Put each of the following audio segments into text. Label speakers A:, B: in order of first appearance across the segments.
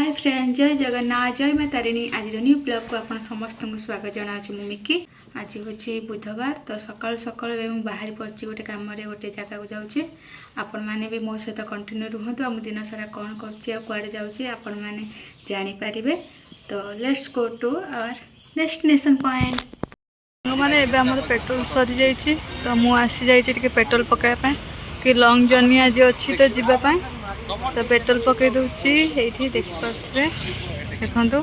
A: Hi friend, जय जगन्नाथ, जय माँ तारिणी। आज न्यू ब्लॉग को आप समस्त को स्वागत जनाऊँ। मु मिकी। आज हूँ बुधवार, तो सकाल सकाल बाहरी पड़ी गोटे कम गोटे जगह को जाऊँगी। आपण मैंने भी मो सहित कंटिन्यू रुहतु। आ दिन सारा कौन कर जाऊँगी आपण मैंने जानीपारे। तो let's go to our destination point.
B: मैंने एवं पेट्रोल सरी जाइए, तो मुझे पेट्रोल पकाइबा कि लॉन्ग जर्नी आज अच्छी तो जीवाई, तो पेट्रोल पकई दूसरी ये देखिपे देखु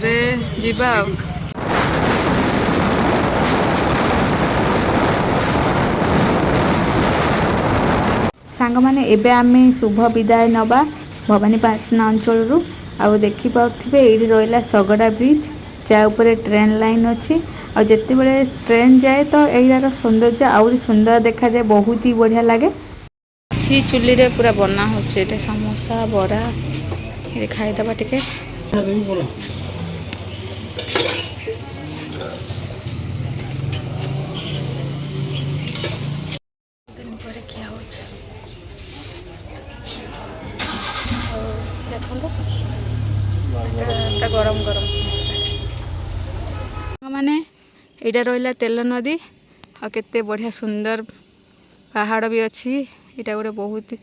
B: ये जीवा
A: सांग मैंने एबे आमे शुभ विदाय नवा भवानीपाटना अंचल आउ देखिपे ये रहा सगड़ा ब्रिज जा ऊपर ट्रेन लाइन अच्छी। आ जिते बड़े ट्रेन जाए तो यार सौंदर्य आहरी सुंदर देखा जाए, बहुत ही बढ़िया लगे।
B: सी चुली रे पूरा बना हो समोसा बरा ये खाईदबा टिके गरम गरम समोसा माने यहाँ रहा तेल नदी आ केते बढ़िया सुंदर पहाड़ भी अच्छी। यहाँ गोटे बहुत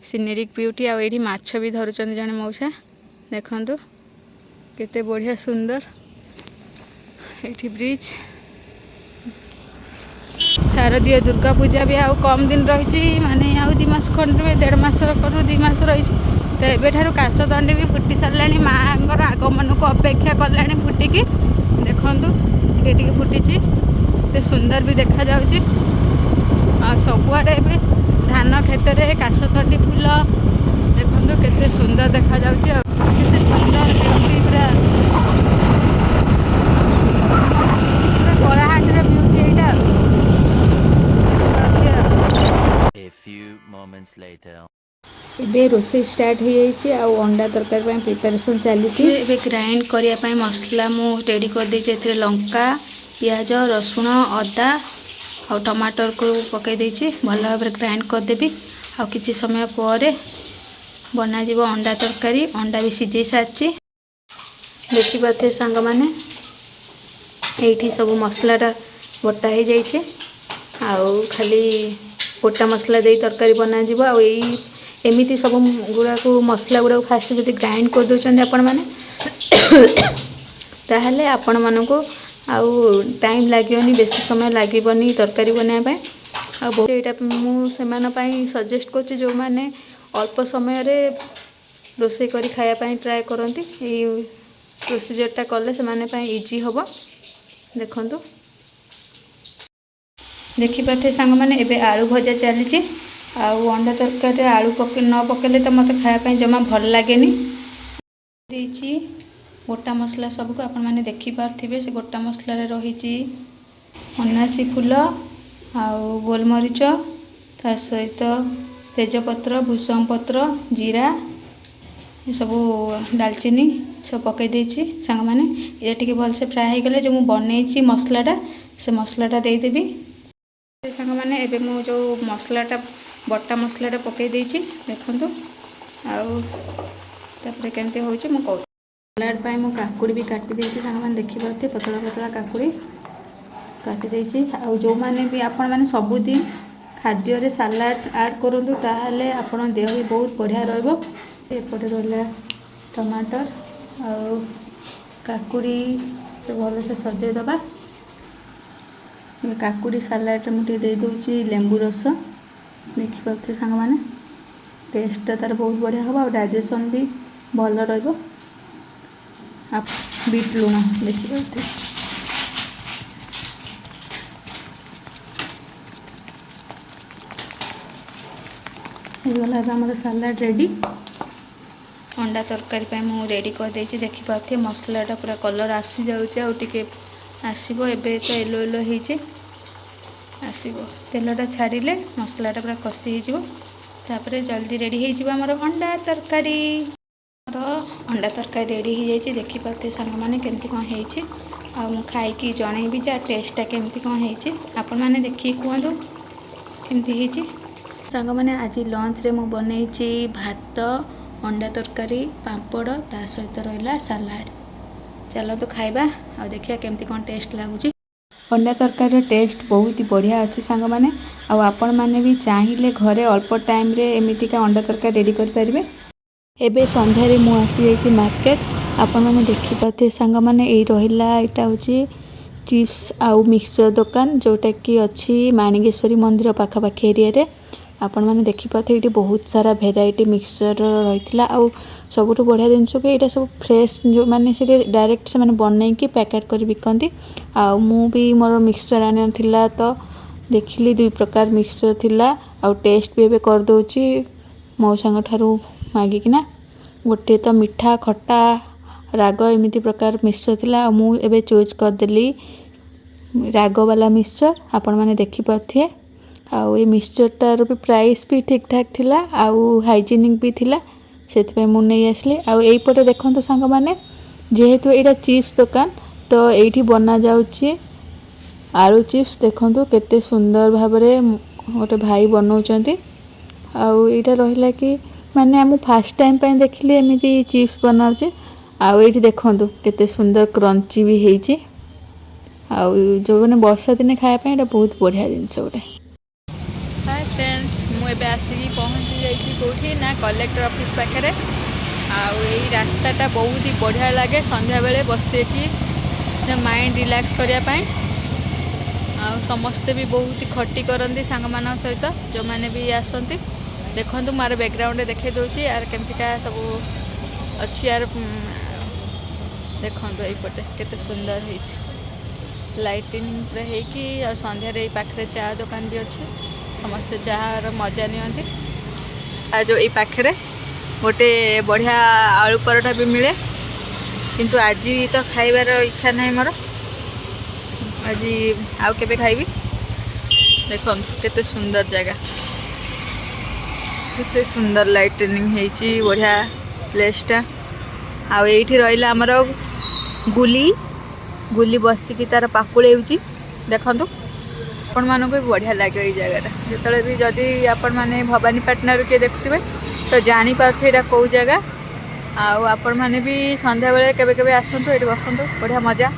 B: सीनेरिक ब्यूटी आ ये माछ भी धरुचंद जने मौसा देखंतु केते बढ़िया सुंदर। ये ब्रिज शारदीय दुर्गा पूजा भी आउ कम दिन रही, माने आउ 2 मास खंड में 1.5 मास करू 2 मास रही। तो एबेठारु काशदंडी भी फुटी सारा माँर आगमन को अपेक्षा कला फुटिकी देखु टे फुटी तो सुंदर भी देखा जाउची। सबुआड़े धान खेत रे काशदंडी फूल देखु केते सुंदर देखा जाउची। केते सुंदर ब्यूटी पूरा कलाहांडी ब्यूटी एटा।
A: एबे रोसे स्टार्ट हो जाइए। अंडा तरकारी प्रिपरेशन चली ग्राइंड करने मसला मु रेडी कर दे। लंका पियाज रसुण अदा और टमाटर को पकई देछि भल भाव ग्राइंड करदेवी। आ किछि समय पर बना जीव अंडा तरकारी। अंडा भी सिझे सारी देखिपे सांग मैंने ये सब मसलाटा बटा हो जाइए। खाली गोटा मसला दे तरकारी बना जीव। एमती सब गुड़ाक मसला गुड़ाक फास्ट जो ग्राइंड कर दौरान आपण मैंने ताहले आपण मानू आउ टाइम लगे बेसी समय लगनी तरकारी बनाया। आईटा मुझे सजेस्ट कर जो मैंने अल्प समय रे रोसे करी खायापाई ट्राए करती। प्रोसीजरटा कले से इजी हम देखु देखिपे सांग मैंने एबे आलू भजा चली। अंडा तरकारी आलू न पकेले तो मत खायापाई जमा भल लगे। गोटा मसला सबको आपण मैंने देखिपे से गोटा मसला रही अनासी फूल आउ गोलमरीच ता सहित तेजपत्र भूसंग पत्र जीरा सब डालचीनी सब पकई देछि। सांग मैंने ये टिके भल से फ्राए हो गले जो मु बनई मसलाटा से मसलाटा देदेवी। सांग मैंने एबे मु जो मसलाटा बटा मसलाटा पकई देछि देखंतु। आउे केमती हो सलाड पाई मु काकुड़ी भी काटी देछि। सांग मैंने देखिपे पतला पतला काकुड़ी काटी देछि। आ जो मैंने भी आपण मैंने सबुदिन खाद्य रे सलाड ऐड करंतु ताहले आपण देह भी बहुत बढ़िया रहबो। एपटे रहला टमाटर आ काकुड़ी भल से सजे दबा। काकुड़ी सलाड मुझे दे दूची लेंबू रस देखिपे सांग मैंने टेस्ट तार बहुत बढ़िया हम और डाइजेशन भी भल रहिबो। बीट लुण देखिए गला सलाड रेडी। अंडा तरकारी मु रेडी कर देछि। देखिपे मसलाटा पूरा कलर आसी जाउचे आ टिके आसीबो। एबे तो येलो येलो होइचे आसीबो। तेलटा छाड़िले मसलाटा पूरा कषि हो तापर जल्दी रेडी हो आमर अंडा तरकारी। अंडा तरकारी रेडी हो जाइए। देखिपे सांग मैंने केमती कौन होइचे आ मु खाइकी जनइबी जे टेस्टा केमती कौन होइचे। आपण मैंने देखिए कहतु केमती होइचे। सांग मैंने आज लंच रे मु बनैछि भात अंडा तरकारी पापड़ ता सहित रहा सालाड। चलो तो खाइबा आ देखिया केमती कौन टेस्ट लगुच। अंडा तरकारी टेस्ट बहुत ही बढ़िया अच्छी सांग मैंने आपण मैंने भी चाहिए घरे अल्प टाइम रे एमितिका अंडा तरकारी रेडी कर परिबे। एबे संध्यारे मु आसी जाइछि मार्केट। आपण मैंने देखि पाथे सांग मैंने एई रहिला एटा होछि चिप्स आउ मिक्सचर दुकान जोटा कि अच्छी माणिकेश्वरी मंदिर पाखापाखि एरिया रे। आपण मैंने देखि पाथे एटी बहुत सारा भेराइटी मिक्सचर रहितला आउ सबुठ बढ़िया जिनस कि यहाँ सब फ्रेश जो मैंने से डायरेक्ट से बनई कि पैकेट कर बिकती। आउ मु भी मोर मिक्सचर आनी थिला तो देखिली 2 प्रकार मिक्सचर थिला आउ टेस्ट भी एबे कर दोची मौसांग ठारू मागिकिना। गोटे तो मिठा खट्टा राग एमिति प्रकार मिक्सचर थिला आउ मु एबे चूज कर देली राग वाला मिक्सचर। आपण मैंने देखि पाथे आउ ए मिक्सचरटार भी प्राइस भी ठीक ठाक थिला आउ हाइजीनिक भी थिला से मु नहीं आसली। आउ एपटे देखो सांग मैंने जेहेतु यहाँ चिप्स दुकान तो ये बना जाउची आलू चिप्स देखो केते सुंदर भाव गोटे भाई बनाऊँच। आउ यहाँ रहा कि माने आम फास्ट टाइम पे देखिली एमती चिप्स बनाऊे। आउ ये देखो केते सुंदर क्रंची भी होती। आउ जो मैंने वर्षा दिने खायापी ये बहुत बढ़िया जिनस गोटे।
B: हाय फ्रेंड्स मुझे आसिक पहुँची जाइए कौटी ना कलेक्टर ऑफिस पाखे। आई रास्ताटा बहुत ही बढ़िया लगे संध्या बेले बसी माइंड रिलैक्स करने। समस्ते भी बहुत ही खटी करती सांग मान सहित जो मैंने भी आसती। देखो मार बैकग्राउंड देखे दूसरी यार केमतिका सब अच्छी यार देखो यपटे केते सुंदर है लाइटिंग पूरा होगी। संध्यारे पाखे चा दुकान भी अच्छी समस्ते चार मजा नियंती। जो ये पाखे गोटे बढ़िया आलू परोठा भी मिले किंतु आज तो खाइबार इच्छा नहीं मोर आज आउ केबे खाइबी। देखो केते सुंदर जगह केते सुंदर लाइटिंग होती बढ़िया प्लेसटा। आउ एठी रहिला हमर गुली गुली बसिकी तार पाकुले देखु आपण मानक भी बढ़िया लगे ये जगह जो भी जदि आपण मैंने भवानीपाटना किए देखुए तो जानीपारे यहाँ कौ जगह। आपण मैंने भी संध्या बेले केबे केबे आसतु ये बसतु बढ़िया मजा।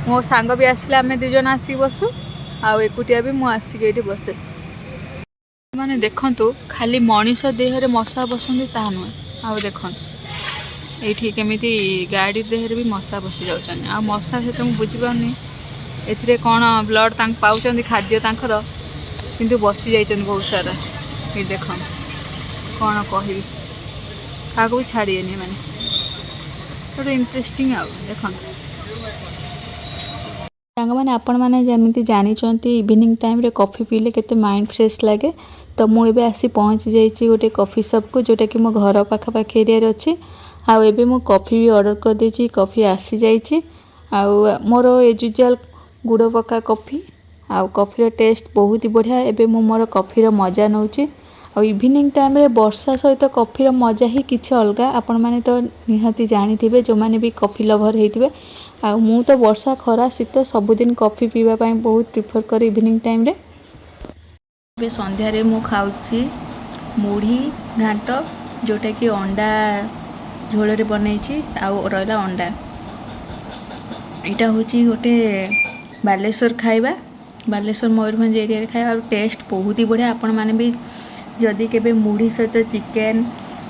B: मो सांग भी आसले आम 2 जन आसिक बसु आकुटिया भी मुझे ये बसे। मैंने देखु खाली मनीष देहरे मशा बसती ता नुहे आउ देखो ये केमिति गाड़ी देहरे भी मशा बसी जाऊँ आ मशा सहित मुझे बुझीपारनी ए कौन ब्लड पाँच खाद्य तांकर किंतु बसी जाइछन बहुत सारा। ये देख कौन कह क्या भी छाड़िए मैंने गोटे इंटरेस्टिंग आ देख सांग मैंने आपण मैंने जमी जानते इवनिंग टाइम रे कॉफी पीले केते माइंड फ्रेश लगे। तो मुझे आसी पहुँची जाइए गोटे कॉफी शॉप को जोटा कि मो घर पाखापाखि एरिया अच्छी। आउ एबे मो कॉफी भी ऑर्डर कर देछि कॉफी आसी जाइए। आउ मोर एज यूजुअल गुड़ पका कॉफी आउ कॉफी टेस्ट बहुत ही बढ़िया। एबे मो मोर कॉफी मजा नौची आ इवनिंग टाइम रे वर्षा सहित कॉफी मजा ही किसी अलग। आपण मैंने तो निहाती जानी जो मैंने भी कॉफी लवर होते आ मु तो वर्षा खरा शीत सबुदिन कॉफी पीवा बहुत प्रिफर कर इवनिंग टाइम रे। एबे संध्या रे मु खाऊची मुढ़ी घांट जोटा कि अंडा झोल रे बनैछि आउ रहा अंडा। यहाँ हूँ गोटे बालेश्वर खाइबा बालेश्वर मयूरभंज एरिया रे खाइबा टेस्ट बहुत ही बढ़िया। आपण मैंने भी जदि केबे मुढ़ी सहित चिकेन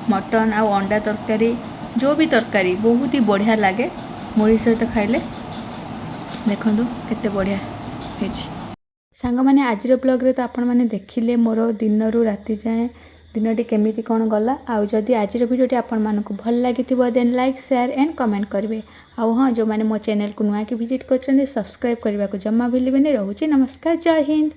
B: मटन आउ अंडा तरकारी जो भी तरकारी बहुत ही बढ़िया लगे मुढ़ी सहित खाइले। देखो केते बढ़िया सांग मैंने आज ब्लॉग रे तो आपण मैंने देखिले मोर दिन रु राति जाए दिनटी केमिति कौन गला। आउ जदि आज वीडियोटी आपण मानक भल लगी then like share and comment करेंगे। आउ हाँ जो मैंने मो चैनल को नुआ कि विजिट कर सब्सक्राइब करने को जमा भूलिए। रोचे नमस्कार जय हिंद।